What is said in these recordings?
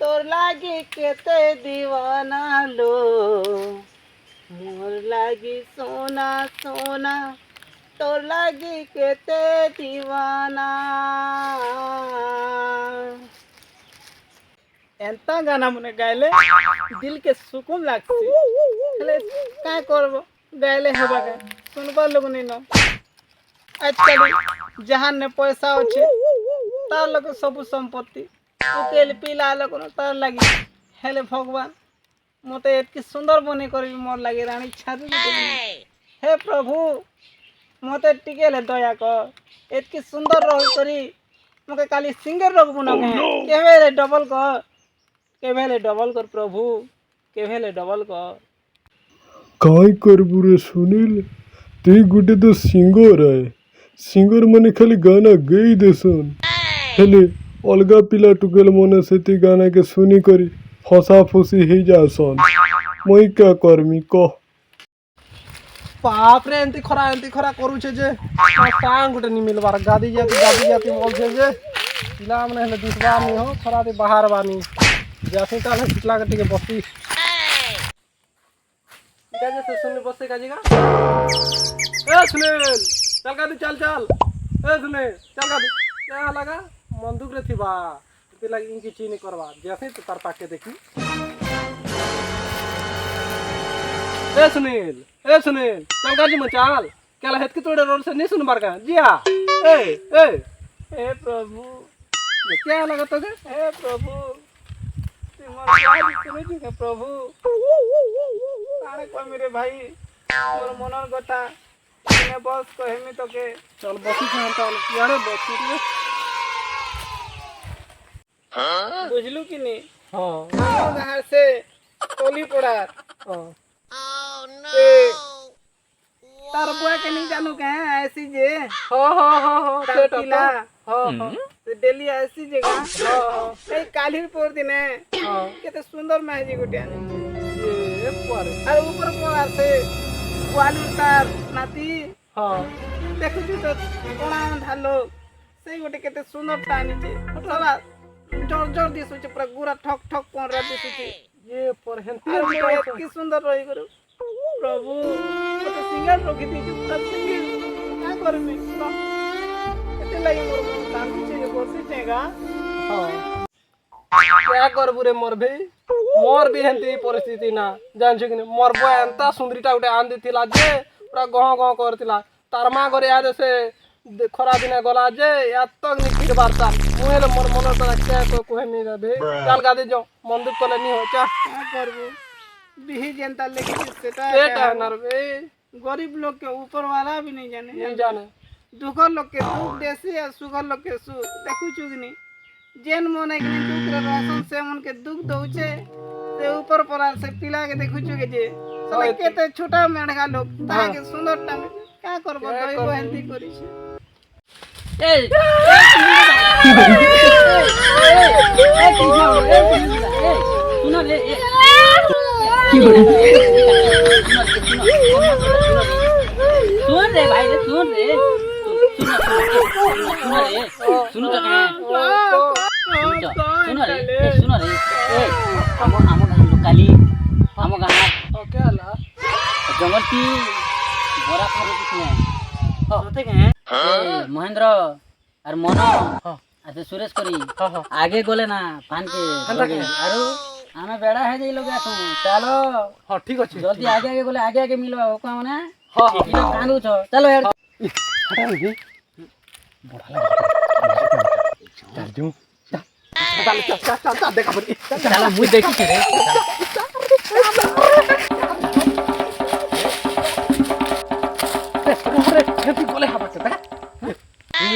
তোর লাগি কেতে দিওয়ানা লো মোর লাগি সোনা সোনা তোর লাগি কেতে দিওয়ানা एंता गाना मने गायले दिल के सुकून लागसी हेले का करब गायले हबा के सुनबा लोग नहीं न आजकल जहां ने पैसा अच्छे तार लोग सब संपत्ति उकेल पिला लोग न तार लगी हेले भगवान मते एतकी सुंदर बने करबी मोर लगे रानी छादू हे प्रभु मते टिकेले दया कर एतकी सुंदर रही करी मके काली सिंगर रोग बना केवे रे डबल कर केवेले डबल कर प्रभु केवेले डबल कर काय करबू रे सुनील ते गुटे तो सिंगर है सिंगर माने खाली गाना गई देसन हेले अलगा पिला टुकेल मने सेती गाना के सुनी करी फसा फसी ही जासन मई क्या करमी कह बाप रे एंती खरा करू छे जे टांग गुटे नि मिलबार गादी जाती बोल छे जे पिला मने हेले दिसबार नि हो खरा दे बाहर बानी जासी काल पिटला के टिके बसी क्या जे सुनील बसे काजी का ए सुनील चल का चल ए सुनील चल का क्या लगा बंदूक रे थिबा ते लगी इनकी चीनी करवा जैसे तो तार पाके देखी ए सुनील चल का जी मचाल क्या हेत की तोड़े रोड से नहीं सुन बार का जी हां ए प्रभु क्या लगा तो के हे प्रभु तुम्हारे प्रभु काने को मेरे भाई मोर मनर गटा ने बस कहेमी तो के चल बसी छन तो यारे बसी रे बुझलू कि नहीं हां घर से टोली पड़ा हां तार बुआ के नहीं जानू के ऐसी जे हां सेटला हां डेली ऐसी जगह ए काली पोर दिन केते सुंदर महजी गुटिया ए पारे और ऊपर पोर से वालू तार नाती हां देखु तो कोना धालो से गोटे केते सुंदर टानी जे फटला जोर दिसु छ पूरा गुरा ठक ठक कोन रा दिसु छ ये पर हेंती की सुंदर रही करू प्रभु तो सिंगर रोकी दी पूरा सिंगर क्या करमी केते लगी मोर मन कांदी छे बसी छेगा हां क्या करबू रे मोर भाई मोर भी हेंती परिस्थिति ना जान छ कि मोर बो एंता सुंदरीटा उठे आन देथिला जे पूरा गह करथिला तार मा घरे आ से खरा दिने गला जे एतक निकिर बारता मुहेले मोर मन तो क्या तो कहमी रे भाई चल गादे जो मंदिर तले नहीं हो चा क्या करबू बिही जनता लेके सेटा सेटा नर भाई गरीब लोग के ऊपर वाला भी नहीं जाने नहीं जाने दुख लोग के दुख देसी और सुख लोग के सुख देखु चुगनी जेन मोने के दुख रे राशन से मन के दुख दउचे से ऊपर परार से पिला के देखु चुगे जे साला केते छोटा मेढगा लोग ताके सुंदर टा क्या करबो दई बहंती करी छे ए सुनो रे सुन रे भाई रे सुन रे सुनो रे हम लोकाली हम गाना ओके अला जंगल की बोरा खारो किने होते के महेंद्र और मनो अच्छा सुरेश करी आगे गले ना पान के आरो आमे बेड़ा है जे लोग आसु चलो हां ठीक अछि जल्दी आगे गले आगे मिलबा हो का माने हां ठीक है कांदू छ चलो यार हटा रे बड़ा लगा चल जो चल देखा पड़ी चल मुई देखी के रे अरे ये बोले हवा से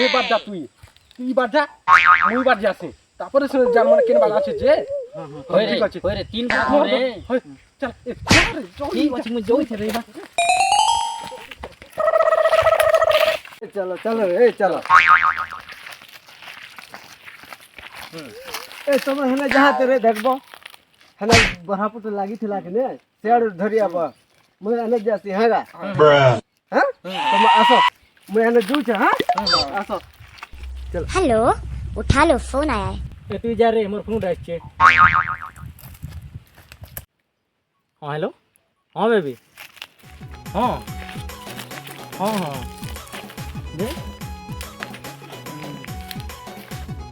ये बात जा तू ई बात जा मुई बात जासे तापर से जानवर केन वाला छे जे होय रे 3 बार रे चल रे ठीक अछि मुई जोई थे रे बा चलो ए चलो ए तुम हेने जहाँ तेरे देखबो हेने बहापुट लागी थिला के ने सेड़ धरिया बा मुई हेने जासी हेगा हां तुम आसो मुई हेने जू छ हां आसो हेलो उठा लो फोन आया है এ তুই যা রে মোর ফোন আসছে। হ্যাঁ হ্যালো, হ্যাঁ বেবি, হ্যাঁ হ্যাঁ হ্যাঁ যে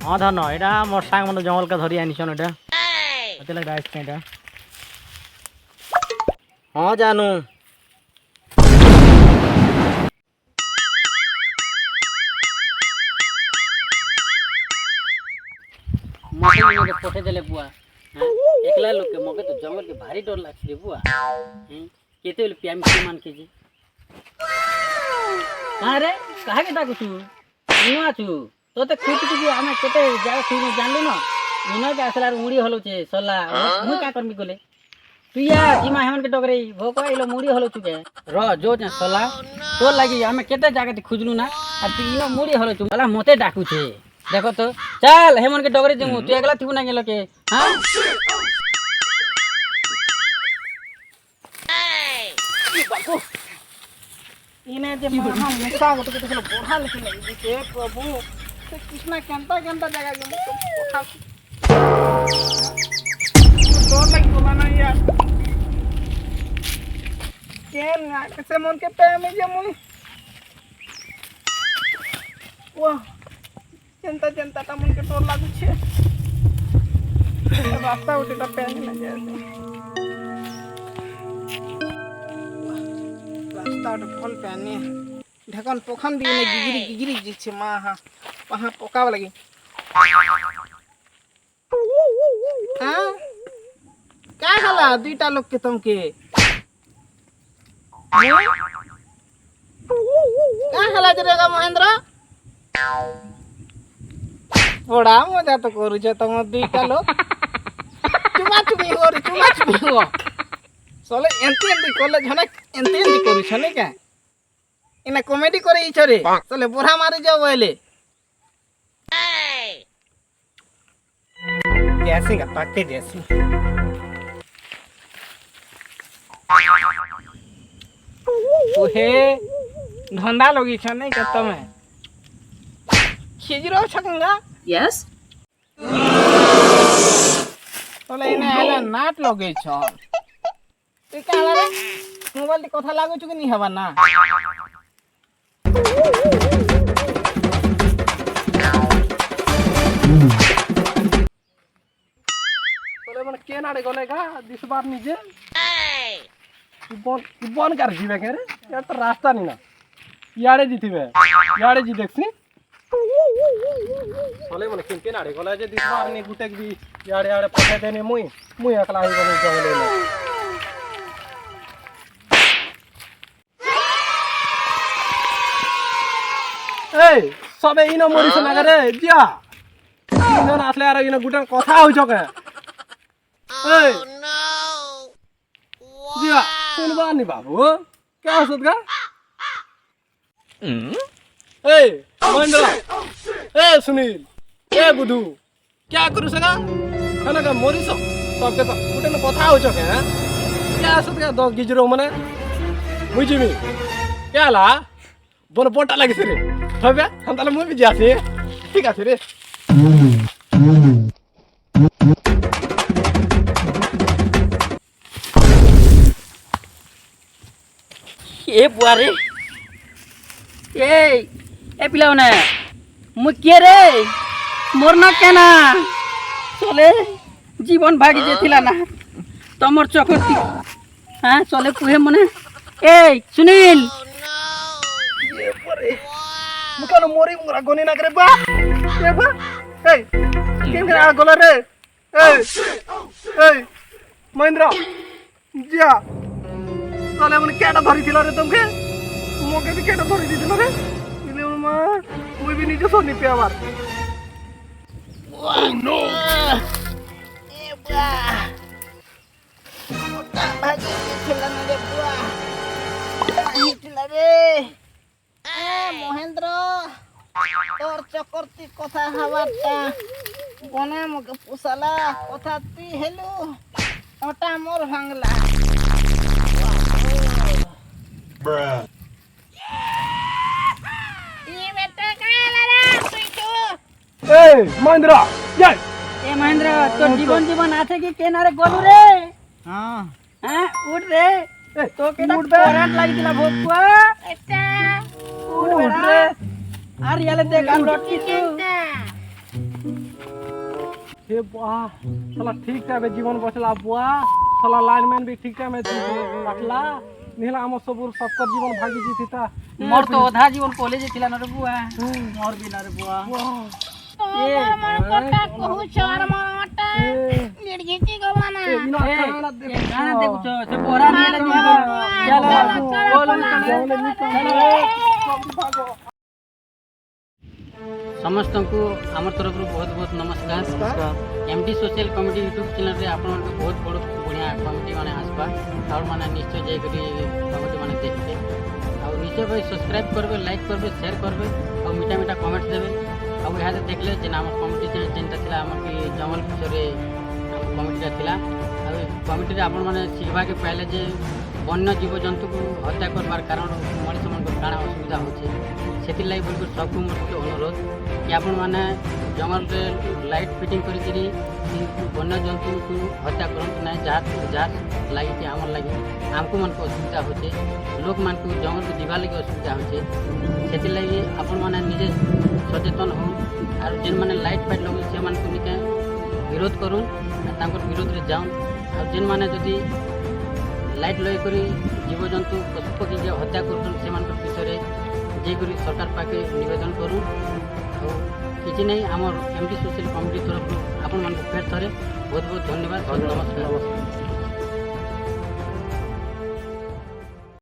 হ্যাঁ ধর ন এটা মোর সাং মানে জঙ্গলকে ধরি আনিছন এটা এতে লাগা আসছে এটা। হ্যাঁ জানু मके इने पठे देले बुआ हैं एकला लोग के मके तो जंगल के भारी डर लागछ बुआ हैं केते बोले प्याम के मान के जी अरे काहे के डाकू तू इना तू तो ते खुद की हमें केते जागा तू न जानलु न इना के असलार मुड़ी हलो छे सला मु का करमी कोले तू या जीमा हेमन के डगरे भोको इलो मुड़ी हलो चुके र जो छ सला तो लागी हमें केते जागा ते खुजलु ना और तू इनो मुड़ी हलो तू सला मते डाकू छे देखो तो चल हेमन के डगरे जमु तू एकला थिबु ना गेलो के हां इने जे महा मुसा गोटे के चलो बोढ़ा लेके लगी के प्रभु से कृष्णा केंता केंता जगह के मुको कोठा डर लगी बोला ना यार केन ना कैसे मन के पे में जे मुई वाह केंता केंता ता मन के डर लागु छे रास्ता उठेटा पे ना जाए रास्ता फल पहने ढकन पोखन भी ने गिगिरी जिछे मा हा वहां पोकाव लगी हां का हला दुईटा लोग के तुमके का हला जरेगा महेंद्र बड़ा मजा तो करू छ तुम दुईटा लोग चुमा चुमी हो सोले एंती कॉलेज हने एंती करू छ ने का इना कॉमेडी करे ई छरे सोले बोरा मारे जाओ बोले जैसे का पक्के जैसे ओहे धंधा लोगी छ ने का तमे खिजरो छकंगा यस सोले इना हला नाट लगे छ ए काला रे मोबाइल कथा लागो छु कि नहीं हवा ना তোলে মানে কে নাড়ে গলে গা দিসবার নিজে বন কার জিবে কে রে এটা তো রাস্তা নি না ইয়াড়ে জিতিবে ইয়াড়ে জি দেখছি তোলে মানে কে নাড়ে গলে যে দিসবার নি গুটেক বি ইয়াড়ে ইয়াড়ে পথে দেনে মুই একলা হই গলে জঙ্গলে না এই সবে ইনো মরিছ না রে দিয়া তিনজন আসলে আর ইনো গুটার কথা হইছ কে এই দিয়া শুনবা নি বাবু কে আসত গা এই মহেন্দ্র এ সুনীল এ বুধু क्या करू सगा खाना का मोरी सबके तो गुटे कथा हो चके हैं क्या असत का 10 गिजरो मने बुझिमी क्या ला बोन पोटा लगे रे हबे हम ताले मुई भी जासे ठीक আছে रे ए बुआ रे ए पिलाउने मु के रे मोरना केना चले जीवन भागी जेथिला ना तमर चकती हां चले कुहे मने ए सुनील ये परे मुकानो मोरी मुरा गनी ना करे बा ए बा ए केन करे आ गोला रे ए महेंद्र जिया चले मने केटा धरी थिला रे तुमके मोके भी केटा धरी दिथिला रे इले मा मुई भी निजे सोनी पे आवार Oh no! Eh buah. Tak bagi celana dia buah. Itulah deh. Mohendra. Tor chokorti kotha hawata. Gona moke pusala kotha ti hello. Ota mor hangla. Bruh. ए महेंद्र यार ए महेंद्र तो जीवन जीवन आछे कि केनारे गलु रे हां हैं उठ रे तो केटा करंट लागिला भोकुआ एटा उठ रे आर याले देख आ लटकी तू हे वाह साला ठीक टाइम जीवन बचला बुआ साला लाइनमैन भी ठीक टाइम काटला निहला हम सब सबकर जीवन भागी जीता मोर तो आधा जीवन कॉलेज थिला न रे बुआ मोर भी न रे बुआ ए मन कोटा कहू चार माटा लिडगीची गवाना गाना देखु छ से बोरा नेले चलो चलो समस्त को आम तरफ बहुत बहुत नमस्कार MD social comedy YouTube channel रे आपण मन बहुत बड़ बढ़िया कॉमेडी माने आसबा और माने निश्चय जाय करी कॉमेडी माने देखते और निश्चय भाई सब्सक्राइब करबे लाइक करबे शेयर करबे और मीठा मीठा कमेंट देबे और यहाँ से देखले जे नाम कॉमेडी जेनटा थिला हमर की जंगल पिछरे कॉमेडी थिला और कॉमेडी रे आपण माने सिखबा के पहले जे वन्य जीव जंतु को हत्या करबार कारण मनुष्य मन को काना असुविधा होचे सेति लाई बोल सबको मोर अनुरोध कि आपण माने जंगल रे लाइट फिटिंग करी करी वन्य जंतु को हत्या करंत नै जहाँ लगी कि आमर लगी आमको मन को असुविधा होचे लोक मान को जंगल को जीवा लगी असुविधा होचे सेति लाई आपण माने निजे सचेतन हो और जेन माने लाइट फाइट लगे से मान को निके विरोध करूँ तांकर विरोध रे जाऊँ और जेन माने जदि लाइट लगे करी जीव जंतु पशु पक्षी जे हत्या कर विषय जेकरी सरकार पाखे निवेदन करूँ किसी नहीं आम एमडी सोशल कॉमेडी तरफ आपण मान फेर थे बहुत बहुत धन्यवाद नमस्कार।